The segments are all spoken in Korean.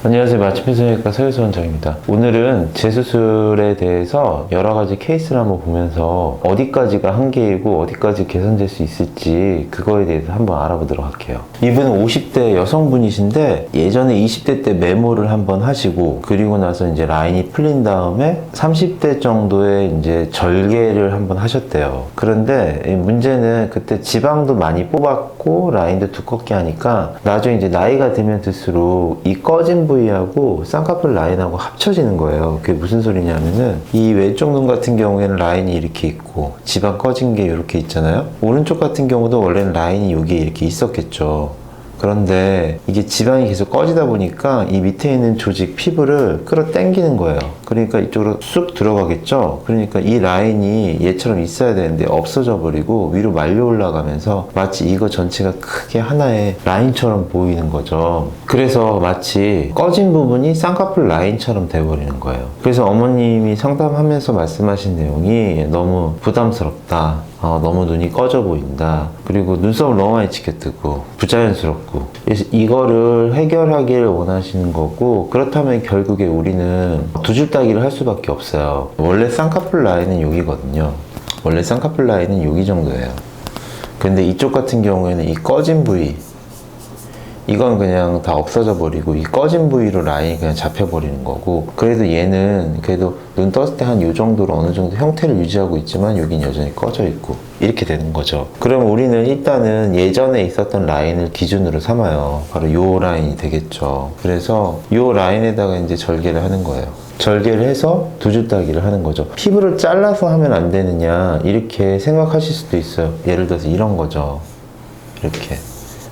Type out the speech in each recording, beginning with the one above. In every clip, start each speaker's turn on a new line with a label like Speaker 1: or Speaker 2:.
Speaker 1: 안녕하세요. 마취피부성형외과 서유수 원장입니다. 오늘은 재수술에 대해서 여러 가지 케이스를 한번 보면서 어디까지가 한계이고 어디까지 개선될 수 있을지 그거에 대해서 한번 알아보도록 할게요. 이분은 50대 여성분이신데 예전에 20대 때 메모를 한번 하시고 그리고 나서 이제 라인이 풀린 다음에 30대 정도에 이제 절개를 한번 하셨대요. 그런데 문제는 그때 지방도 많이 뽑았고 라인도 두껍게 하니까 나중에 이제 나이가 들면 들수록 이 꺼진 부위하고 쌍꺼풀 라인하고 합쳐지는 거예요. 그게 무슨 소리냐면은 이 왼쪽 눈 같은 경우에는 라인이 이렇게 있고 지방 꺼진 게 이렇게 있잖아요. 오른쪽 같은 경우도 원래는 라인이 여기에 이렇게 있었겠죠. 그런데 이게 지방이 계속 꺼지다 보니까 이 밑에 있는 조직 피부를 끌어당기는 거예요. 그러니까 이쪽으로 쑥 들어가겠죠. 그러니까 이 라인이 얘처럼 있어야 되는데 없어져 버리고 위로 말려 올라가면서 마치 이거 전체가 크게 하나의 라인처럼 보이는 거죠. 그래서 마치 꺼진 부분이 쌍꺼풀 라인처럼 돼버리는 거예요. 그래서 어머님이 상담하면서 말씀하신 내용이 너무 부담스럽다. 너무 눈이 꺼져 보인다. 그리고 눈썹을 너무 많이 치켜뜨고 부자연스럽고. 그래서 이거를 해결하기를 원하시는 거고, 그렇다면 결국에 우리는 두 줄 따기를 할 수밖에 없어요. 원래 쌍꺼풀 라인은 여기거든요. 원래 쌍꺼풀 라인은 여기 정도예요. 근데 이쪽 같은 경우에는 이 꺼진 부위, 이건 그냥 다 없어져 버리고 이 꺼진 부위로 라인이 그냥 잡혀 버리는 거고, 그래도 얘는 그래도 눈 떴을 때 한 이 정도로 어느 정도 형태를 유지하고 있지만 여긴 여전히 꺼져 있고 이렇게 되는 거죠. 그럼 우리는 일단은 예전에 있었던 라인을 기준으로 삼아요. 바로 요 라인이 되겠죠. 그래서 요 라인에다가 이제 절개를 하는 거예요. 절개를 해서 두 줄 따기를 하는 거죠. 피부를 잘라서 하면 안 되느냐 이렇게 생각하실 수도 있어요. 예를 들어서 이런 거죠. 이렇게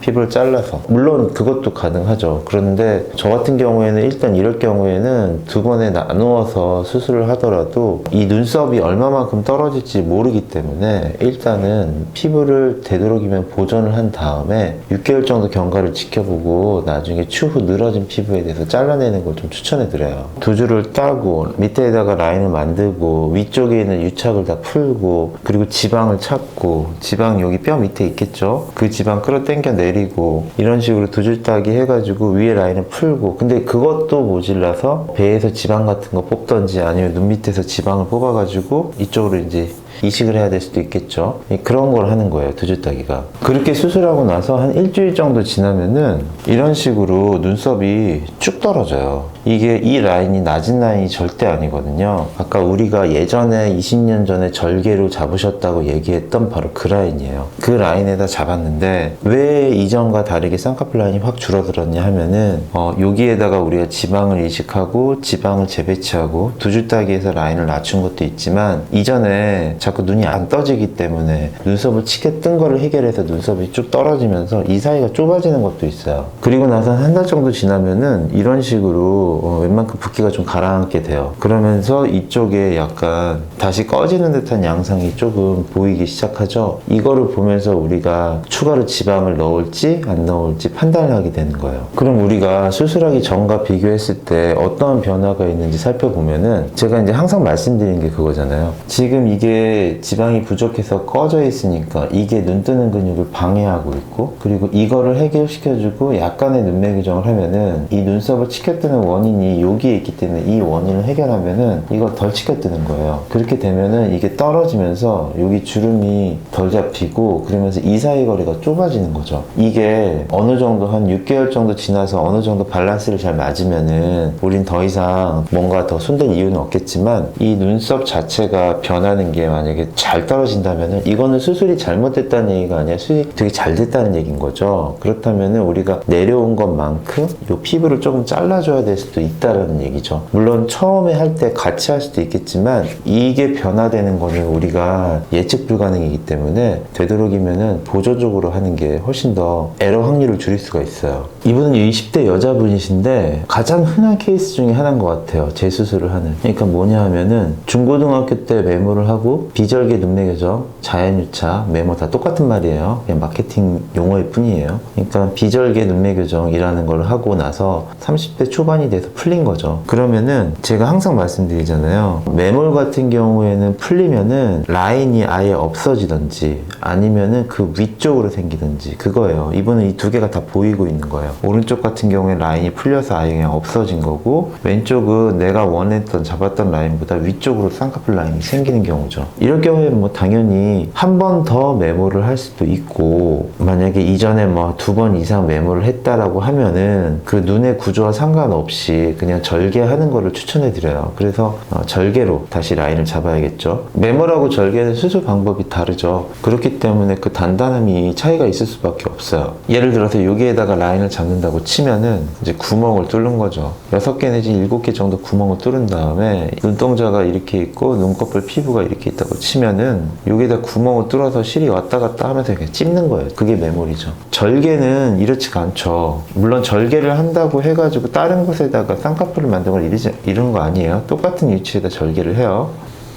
Speaker 1: 피부를 잘라서. 물론 그것도 가능하죠. 그런데 저 같은 경우에는 일단 이럴 경우에는 두 번에 나누어서 수술을 하더라도 이 눈썹이 얼마만큼 떨어질지 모르기 때문에 일단은 피부를 되도록이면 보존을 한 다음에 6개월 정도 경과를 지켜보고 나중에 추후 늘어진 피부에 대해서 잘라내는 걸 좀 추천해 드려요. 두 줄을 따고 밑에다가 라인을 만들고 위쪽에 있는 유착을 다 풀고 그리고 지방을 찾고, 지방 여기 뼈 밑에 있겠죠. 그 지방 끌어당겨 내리고 이런 식으로 두 줄 따기 해가지고 위에 라인을 풀고, 근데 그것도 모질라서 배에서 지방 같은 거 뽑던지 아니면 눈 밑에서 지방을 뽑아가지고 이쪽으로 이제 이식을 해야 될 수도 있겠죠. 그런 걸 하는 거예요, 두 줄 따기가. 그렇게 수술하고 나서 한 일주일 정도 지나면은 이런 식으로 눈썹이 쭉 떨어져요. 이게 이 라인이 낮은 라인이 절대 아니거든요. 아까 우리가 예전에 20년 전에 절개로 잡으셨다고 얘기했던 바로 그 라인이에요. 그 라인에다 잡았는데 왜 이전과 다르게 쌍꺼풀 라인이 확 줄어들었냐 하면은 여기에다가 우리가 지방을 이식하고 지방을 재배치하고 두 줄 따기에서 라인을 낮춘 것도 있지만, 이전에 자꾸 눈이 안 떠지기 때문에 눈썹을 치게 뜬 거를 해결해서 눈썹이 쭉 떨어지면서 이 사이가 좁아지는 것도 있어요. 그리고 나서 한 달 정도 지나면은 이런 식으로 웬만큼 붓기가 좀 가라앉게 돼요. 그러면서 이쪽에 약간 다시 꺼지는 듯한 양상이 조금 보이기 시작하죠. 이거를 보면서 우리가 추가로 지방을 넣을지 안 넣을지 판단을 하게 되는 거예요. 그럼 우리가 수술하기 전과 비교했을 때 어떤 변화가 있는지 살펴보면은, 제가 이제 항상 말씀드린 게 그거잖아요. 지금 이게 지방이 부족해서 꺼져 있으니까 이게 눈 뜨는 근육을 방해하고 있고, 그리고 이거를 해결시켜주고 약간의 눈매 교정을 하면은 이 눈썹을 치켜뜨는 원인이 여기에 있기 때문에 이 원인을 해결하면은 이거 덜 치켜뜨는 거예요. 그렇게 되면은 이게 떨어지면서 여기 주름이 덜 잡히고 그러면서 이 사이 거리가 좁아지는 거죠. 이게 어느 정도 한 6개월 정도 지나서 어느 정도 밸런스를 잘 맞으면은 우린 더 이상 뭔가 더 손댈 이유는 없겠지만, 이 눈썹 자체가 변하는 게 만약에 잘 떨어진다면은 이거는 수술이 잘못됐다는 얘기가 아니라 수술이 되게 잘 됐다는 얘기인 거죠. 그렇다면은 우리가 내려온 것만큼 이 피부를 조금 잘라줘야 될 수도 있다라는 얘기죠. 물론 처음에 할 때 같이 할 수도 있겠지만 이게 변화되는 거는 우리가 예측 불가능이기 때문에 되도록이면은 보조적으로 하는 게 훨씬 더 에러 확률을 줄일 수가 있어요. 이분은 20대 여자분이신데 가장 흔한 케이스 중에 하나인 것 같아요. 재수술을 하는. 그러니까 뭐냐 하면은 중고등학교 때 메모를 하고 비절개 눈매 교정, 자연유차, 메모 다 똑같은 말이에요. 그냥 마케팅 용어일 뿐이에요. 그러니까 비절개 눈매 교정이라는 걸 하고 나서 30대 초반이 돼서 풀린 거죠. 그러면은 제가 항상 말씀드리잖아요. 매몰 같은 경우에는 풀리면은 라인이 아예 없어지든지 아니면은 그 위쪽으로 생기든지 그거예요. 이분은 이 두 개가 다 보이고 있는 거예요. 오른쪽 같은 경우에 라인이 풀려서 아예 그냥 없어진 거고, 왼쪽은 내가 원했던 잡았던 라인보다 위쪽으로 쌍꺼풀 라인이 생기는 경우죠. 이럴 경우에 뭐 당연히 한 번 더 메모를 할 수도 있고, 만약에 이전에 뭐 2번 이상 메모를 했다라고 하면은 그 눈의 구조와 상관없이 그냥 절개하는 거를 추천해 드려요. 그래서 절개로 다시 라인을 잡아야겠죠. 메모라고 절개는 수술 방법이 다르죠. 그렇기 때문에 그 단단함이 차이가 있을 수밖에 없어요. 예를 들어서 여기에다가 라인을 잡는다고 치면은 이제 구멍을 뚫는 거죠. 6개 내지 7개 정도 구멍을 뚫은 다음에 눈동자가 이렇게 있고 눈꺼풀 피부가 이렇게 있다고 치면은 여기에다 구멍을 뚫어서 실이 왔다 갔다 하면서 이렇게 찝는 거예요. 그게 메모리죠. 절개는 이렇지가 않죠. 물론 절개를 한다고 해가지고 다른 곳에다가 쌍꺼풀을 만든 걸 이런 거 아니에요. 똑같은 위치에다 절개를 해요.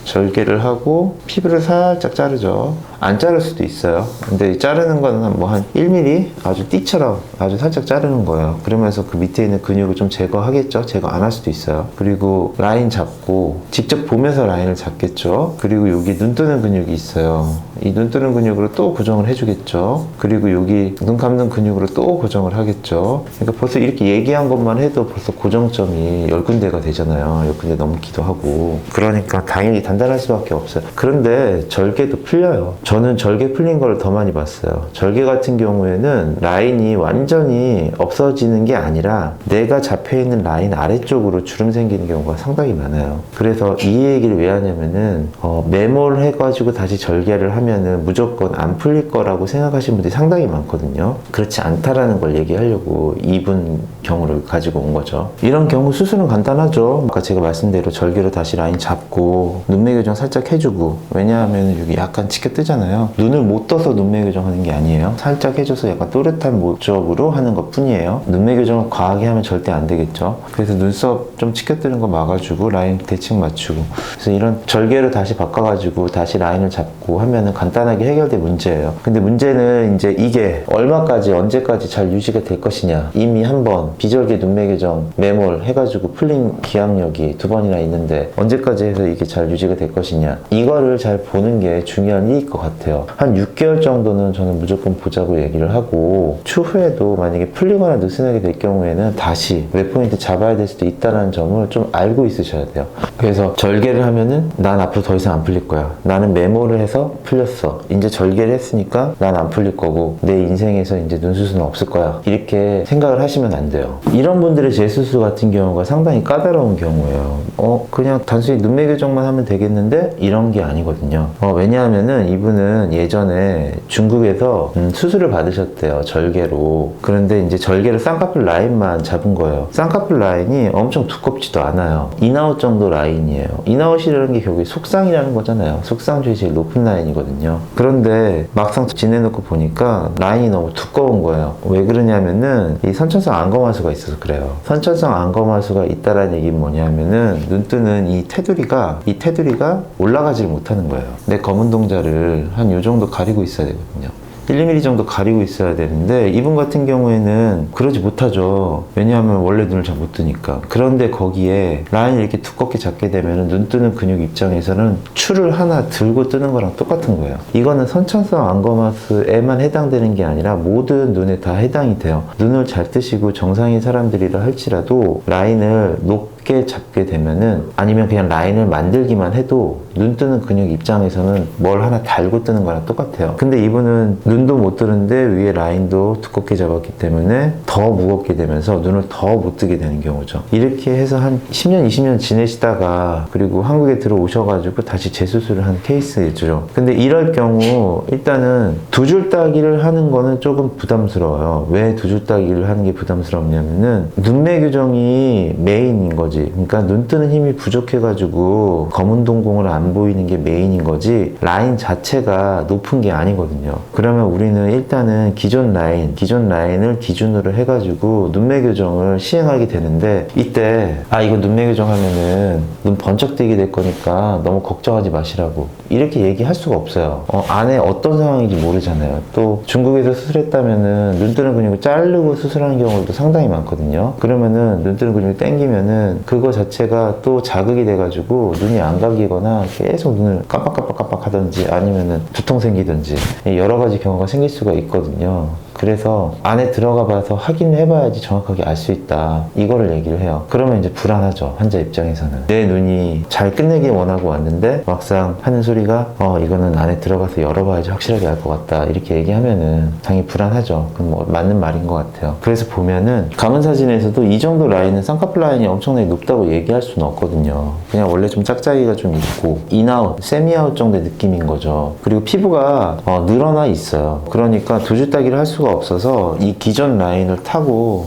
Speaker 1: 절개를 하고 피부를 살짝 자르죠. 안 자를 수도 있어요. 근데 자르는 거는 뭐 한 1mm 아주 띠처럼 아주 살짝 자르는 거예요. 그러면서 그 밑에 있는 근육을 좀 제거하겠죠. 제거 안 할 수도 있어요. 그리고 라인 잡고 직접 보면서 라인을 잡겠죠. 그리고 여기 눈 뜨는 근육이 있어요. 이 눈 뜨는 근육으로 또 고정을 해주겠죠. 그리고 여기 눈 감는 근육으로 또 고정을 하겠죠. 그러니까 벌써 이렇게 얘기한 것만 해도 벌써 고정점이 10군데가 되잖아요. 10군데 넘기도 하고. 그러니까 당연히 단단할 수밖에 없어요. 그런데 절개도 풀려요. 저는 절개 풀린 걸 더 많이 봤어요. 절개 같은 경우에는 라인이 완전히 없어지는 게 아니라 내가 잡혀있는 라인 아래쪽으로 주름 생기는 경우가 상당히 많아요. 그래서 이 얘기를 왜 하냐면은 메모를 해가지고 다시 절개를 하면은 무조건 안 풀릴 거라고 생각하시는 분들이 상당히 많거든요. 그렇지 않다라는 걸 얘기하려고 이분 경우를 가지고 온 거죠. 이런 경우 수술은 간단하죠. 아까 제가 말씀대로 절개로 다시 라인 잡고 눈매 교정 살짝 해주고, 왜냐하면 여기 약간 치켜 뜨잖아요. 눈을 못 떠서 눈매 교정하는 게 아니에요. 살짝 해줘서 약간 또렷한 목적으로 하는 것 뿐이에요. 눈매 교정을 과하게 하면 절대 안 되겠죠. 그래서 눈썹 좀 치켜 뜨는 거 막아주고 라인 대칭 맞추고, 그래서 이런 절개로 다시 바꿔가지고 다시 라인을 잡고 하면은 간단하게 해결될 문제예요. 근데 문제는 이제 이게 얼마까지 언제까지 잘 유지가 될 것이냐. 이미 한번 비절개 눈매 교정 매몰 해가지고 풀린 기항력이 2번이나 있는데 언제까지 해서 이게 잘 유지가 될 것이냐, 이거를 잘 보는 게 중요한 일일 것 같아요. 한 6개월 정도는 저는 무조건 보자고 얘기를 하고, 추후에도 만약에 풀리거나 느슨하게 될 경우에는 다시 웹포인트 잡아야 될 수도 있다는 점을 좀 알고 있으셔야 돼요. 그래서 절개를 하면은 난 앞으로 더 이상 안 풀릴 거야. 나는 메모를 해서 풀렸어. 이제 절개를 했으니까 난 안 풀릴 거고 내 인생에서 이제 눈수술은 없을 거야. 이렇게 생각을 하시면 안 돼요. 이런 분들의 재수술 같은 경우가 상당히 까다로운 경우예요. 그냥 단순히 눈매 교정만 하면 되겠는데 이런 게 아니거든요. 왜냐하면은 이분은 예전에 중국에서 수술을 받으셨대요. 절개로. 그런데 이제 절개를 쌍꺼풀 라인만 잡은 거예요. 쌍꺼풀 라인이 엄청 두껍지도 않아요. 인아웃 정도 라인이에요. 인아웃이라는 게 결국에 속쌍이라는 거잖아요. 속쌍 중에 제일 높은 라인이거든요. 그런데 막상 지내놓고 보니까 라인이 너무 두꺼운 거예요. 왜 그러냐면은 이 선천성 안검하수가 있어서 그래요. 선천성 안검하수가 있다라는 얘기는 뭐냐면은 눈 뜨는 이 테두리가 올라가지를 못하는 거예요. 내 검은 동자를 한 요 정도 가리고 있어야 되거든요. 1, 2mm 정도 가리고 있어야 되는데 이분 같은 경우에는 그러지 못하죠. 왜냐하면 원래 눈을 잘 못 뜨니까. 그런데 거기에 라인을 이렇게 두껍게 잡게 되면 눈 뜨는 근육 입장에서는 추를 하나 들고 뜨는 거랑 똑같은 거예요. 이거는 선천성 안검하수에만 해당되는 게 아니라 모든 눈에 다 해당이 돼요. 눈을 잘 뜨시고 정상인 사람들이라 할지라도 라인을 높게 잡게 되면은, 아니면 그냥 라인을 만들기만 해도 눈 뜨는 근육 입장에서는 뭘 하나 달고 뜨는 거랑 똑같아요. 근데 이분은 눈도 못 뜨는데 위에 라인도 두껍게 잡았기 때문에 더 무겁게 되면서 눈을 더 못 뜨게 되는 경우죠. 이렇게 해서 한 10년, 20년 지내시다가 그리고 한국에 들어오셔가지고 다시 재수술을 한 케이스죠. 근데 이럴 경우 일단은 두 줄 따기를 하는 거는 조금 부담스러워요. 왜 두 줄 따기를 하는 게 부담스럽냐면은 눈매 교정이 메인인 거죠. 거지. 그러니까 눈 뜨는 힘이 부족해가지고 검은 동공을 안 보이는 게 메인인 거지 라인 자체가 높은 게 아니거든요. 그러면 우리는 일단은 기존 라인을 기준으로 해가지고 눈매 교정을 시행하게 되는데 이때 이거 눈매 교정 하면은 눈 번쩍 뜨게 될 거니까 너무 걱정하지 마시라고 이렇게 얘기할 수가 없어요. 안에 어떤 상황인지 모르잖아요. 또 중국에서 수술했다면은 눈 뜨는 근육을 자르고 수술하는 경우도 상당히 많거든요. 그러면은 눈 뜨는 근육이 땡기면은 그거 자체가 또 자극이 돼가지고 눈이 안 감기거나 계속 눈을 깜빡깜빡 하든지 아니면은 두통 생기든지 여러 가지 경우가 생길 수가 있거든요. 그래서 안에 들어가 봐서 확인해 봐야지 정확하게 알 수 있다 이거를 얘기를 해요. 그러면 이제 불안하죠, 환자 입장에서는. 내 눈이 잘 끝내길 원하고 왔는데 막상 하는 소리가 이거는 안에 들어가서 열어봐야지 확실하게 알 것 같다 이렇게 얘기하면은 당연히 불안하죠. 그럼 뭐 맞는 말인 것 같아요. 그래서 보면은 감은 사진에서도 이 정도 라인은 쌍꺼풀 라인이 엄청나게 높다고 얘기할 수는 없거든요. 그냥 원래 좀 짝짝이가 좀 있고 인아웃, 세미아웃 정도의 느낌인 거죠. 그리고 피부가 늘어나 있어요. 그러니까 두 줄 따기를 할 수가 없어서 이 기존 라인을 타고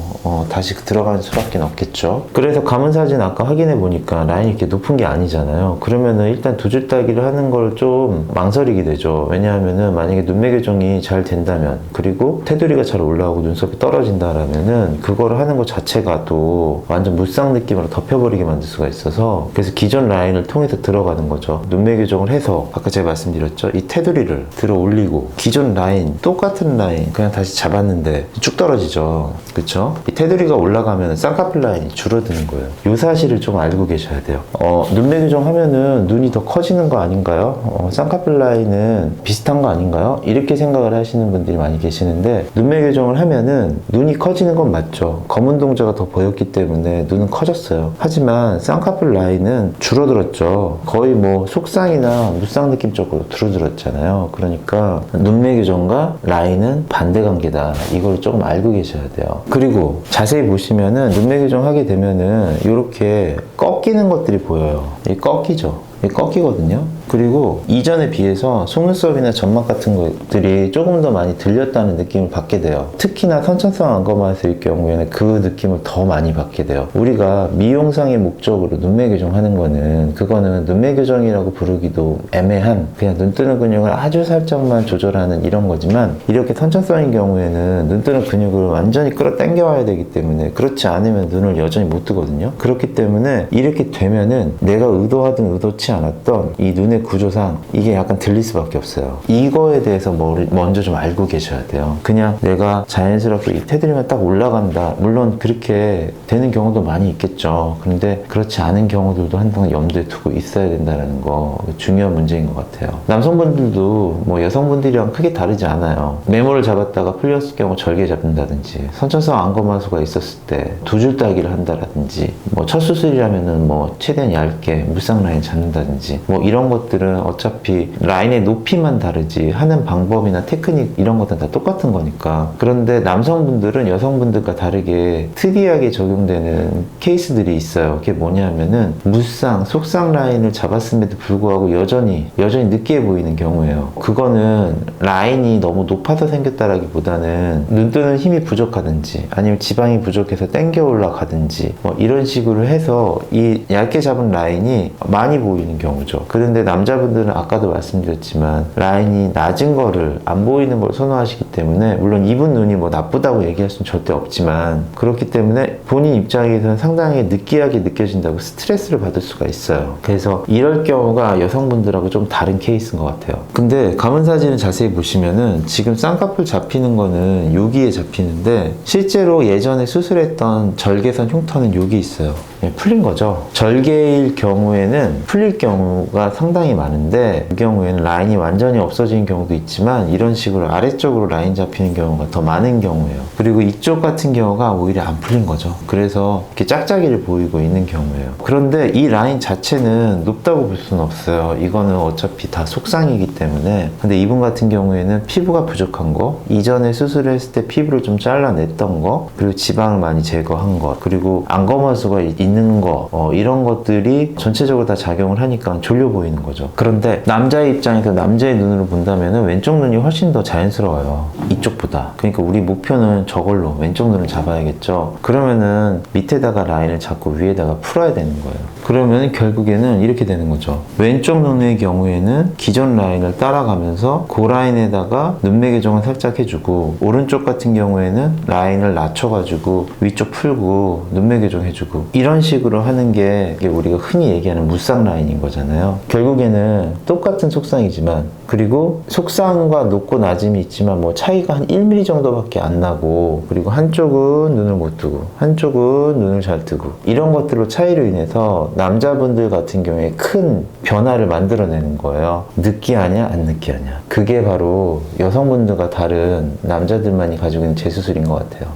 Speaker 1: 다시 들어가는 수밖에 없겠죠. 그래서 감은 사진 아까 확인해 보니까 라인이 이렇게 높은 게 아니잖아요. 그러면은 일단 두 줄 따기를 하는 걸 좀 망설이게 되죠. 왜냐하면은 만약에 눈매 교정이 잘 된다면 그리고 테두리가 잘 올라오고 눈썹이 떨어진다라면은 그거를 하는 것 자체가 또 완전 무쌍 느낌으로 덮여버리게 만들 수가 있어서 그래서 기존 라인을 통해서 들어가는 거죠. 눈매 교정을 해서 아까 제가 말씀드렸죠. 이 테두리를 들어 올리고 기존 라인 똑같은 라인 그냥 다시 잡았는데 쭉 떨어지죠. 그쵸? 이 테두리가 올라가면 쌍꺼풀 라인이 줄어드는 거예요. 이 사실을 좀 알고 계셔야 돼요. 눈매 교정 하면은 눈이 더 커지는 거 아닌가요? 쌍꺼풀 라인은 비슷한 거 아닌가요? 이렇게 생각을 하시는 분들이 많이 계시는데 눈매 교정을 하면은 눈이 커지는 건 맞죠. 검은 동자가 더 보였기 때문에 눈은 커졌어요. 하지만 쌍꺼풀 라인은 줄어들었죠. 거의 뭐 속쌍이나 무쌍 느낌 쪽으로 줄어들었잖아요. 그러니까 눈매 교정과 라인은 반대 관계다. 이걸 조금 알고 계셔야 돼요. 그리고 자세히 보시면은 눈매 교정하게 되면은 이렇게 꺾이는 것들이 보여요. 이 꺾이죠. 이 꺾이거든요. 그리고 이전에 비해서 속눈썹이나 점막 같은 것들이 조금 더 많이 들렸다는 느낌을 받게 돼요. 특히나 선천성 안검하수일 경우에는 그 느낌을 더 많이 받게 돼요. 우리가 미용상의 목적으로 눈매 교정하는 거는 그거는 눈매 교정이라고 부르기도 애매한 그냥 눈 뜨는 근육을 아주 살짝만 조절하는 이런 거지만 이렇게 선천성인 경우에는 눈 뜨는 근육을 완전히 끌어당겨 와야 되기 때문에 그렇지 않으면 눈을 여전히 못 뜨거든요. 그렇기 때문에 이렇게 되면은 내가 의도하든 의도치 않았던 이 눈의 구조상 이게 약간 들릴 수밖에 없어요. 이거에 대해서 먼저 좀 알고 계셔야 돼요. 그냥 내가 자연스럽게 이 테두리만 딱 올라간다. 물론 그렇게 되는 경우도 많이 있겠죠. 그런데 그렇지 않은 경우들도 항상 염두에 두고 있어야 된다는 거 중요한 문제인 것 같아요. 남성분들도 뭐 여성분들이랑 크게 다르지 않아요. 메모를 잡았다가 풀렸을 경우 절개 잡는다든지 선천성 안검하수가 있었을 때 두 줄 따기를 한다든지 뭐 첫 수술이라면은 뭐 최대한 얇게 물상 라인 잡는다든지 뭐 이런 것들은 어차피 라인의 높이만 다르지 하는 방법이나 테크닉 이런 것들은 다 똑같은 거니까. 그런데 남성분들은 여성분들과 다르게 특이하게 적용되는 케이스들이 있어요. 그게 뭐냐면은 무쌍, 속쌍 라인을 잡았음에도 불구하고 여전히 느끼해 보이는 경우예요. 그거는 라인이 너무 높아서 생겼다라기보다는 눈 뜨는 힘이 부족하든지 아니면 지방이 부족해서 땡겨 올라가든지 뭐 이런 식으로 해서 이 얇게 잡은 라인이 많이 보이는 경우죠. 그런데 남자분들은 아까도 말씀드렸지만 라인이 낮은 거를 안 보이는 걸 선호하시기 때문에 물론 이분 눈이 뭐 나쁘다고 얘기할 수는 절대 없지만 그렇기 때문에 본인 입장에서는 상당히 느끼하게 느껴진다고 스트레스를 받을 수가 있어요. 그래서 이럴 경우가 여성분들하고 좀 다른 케이스인 것 같아요. 근데 감은 사진을 자세히 보시면은 지금 쌍꺼풀 잡히는 거는 여기에 잡히는데 실제로 예전에 수술했던 절개선 흉터는 여기 있어요. 풀린 거죠. 절개일 경우에는 풀릴 경우가 상당히 많은데 그 경우에는 라인이 완전히 없어지는 경우도 있지만 이런 식으로 아래쪽으로 라인 잡히는 경우가 더 많은 경우예요. 그리고 이쪽 같은 경우가 오히려 안 풀린 거죠. 그래서 이렇게 짝짝이를 보이고 있는 경우예요. 그런데 이 라인 자체는 높다고 볼 수는 없어요. 이거는 어차피 다 속상이기 때문에. 근데 이분 같은 경우에는 피부가 부족한 거, 이전에 수술을 했을 때 피부를 좀 잘라냈던 거, 그리고 지방을 많이 제거한 것, 그리고 안검하수가 있는 거 이런 것들이 전체적으로 다 작용을 하니까 졸려 보이는 거죠. 그런데 남자의 입장에서 남자의 눈으로 본다면 왼쪽 눈이 훨씬 더 자연스러워요. 이쪽보다. 그러니까 우리 목표는 저걸로 왼쪽 눈을 잡아야겠죠. 그러면은 밑에다가 라인을 잡고 위에다가 풀어야 되는 거예요. 그러면 결국에는 이렇게 되는 거죠. 왼쪽 눈의 경우에는 기존 라인을 따라가면서 그 라인에다가 눈매 교정을 살짝 해주고, 오른쪽 같은 경우에는 라인을 낮춰가지고 위쪽 풀고 눈매 교정 해주고, 이런 식으로 하는 게 이게 우리가 흔히 얘기하는 무쌍 라인인 거잖아요. 결국에는 똑같은 속쌍이지만, 그리고 속쌍과 높고 낮음이 있지만 뭐 차이가 한 1mm 정도밖에 안 나고, 그리고 한쪽은 눈을 못 뜨고 한쪽은 눈을 잘 뜨고, 이런 것들로 차이로 인해서 남자분들 같은 경우에 큰 변화를 만들어내는 거예요. 느끼하냐 안 느끼하냐. 그게 바로 여성분들과 다른 남자들만이 가지고 있는 재수술인 것 같아요.